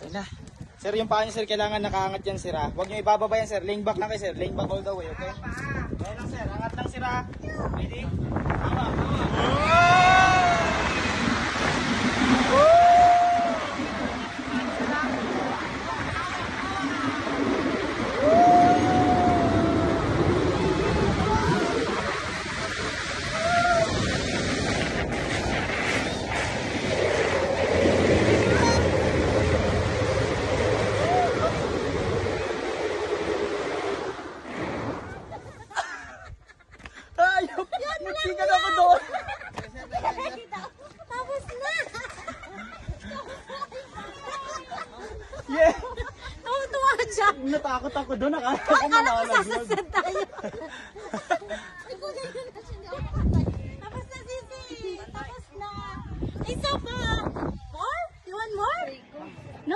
Okay na. Sir, yung paa niyo, sir, kailangan nakaangat yan, sir, ha? Huwag niyo ibababa yan, sir. Lean back lang kayo, sir. Lean back all the way, okay? Kaya lang, sir. Angat lang, sir, ha? Ready? Tama, tama. Ayop! Nagsikan ako doon! Tapos na! Yeah! Tuwa siya! Natakot ako doon. Akala ko Akala ko malalaglag. sasasad tayo. Ikunin ko na siya.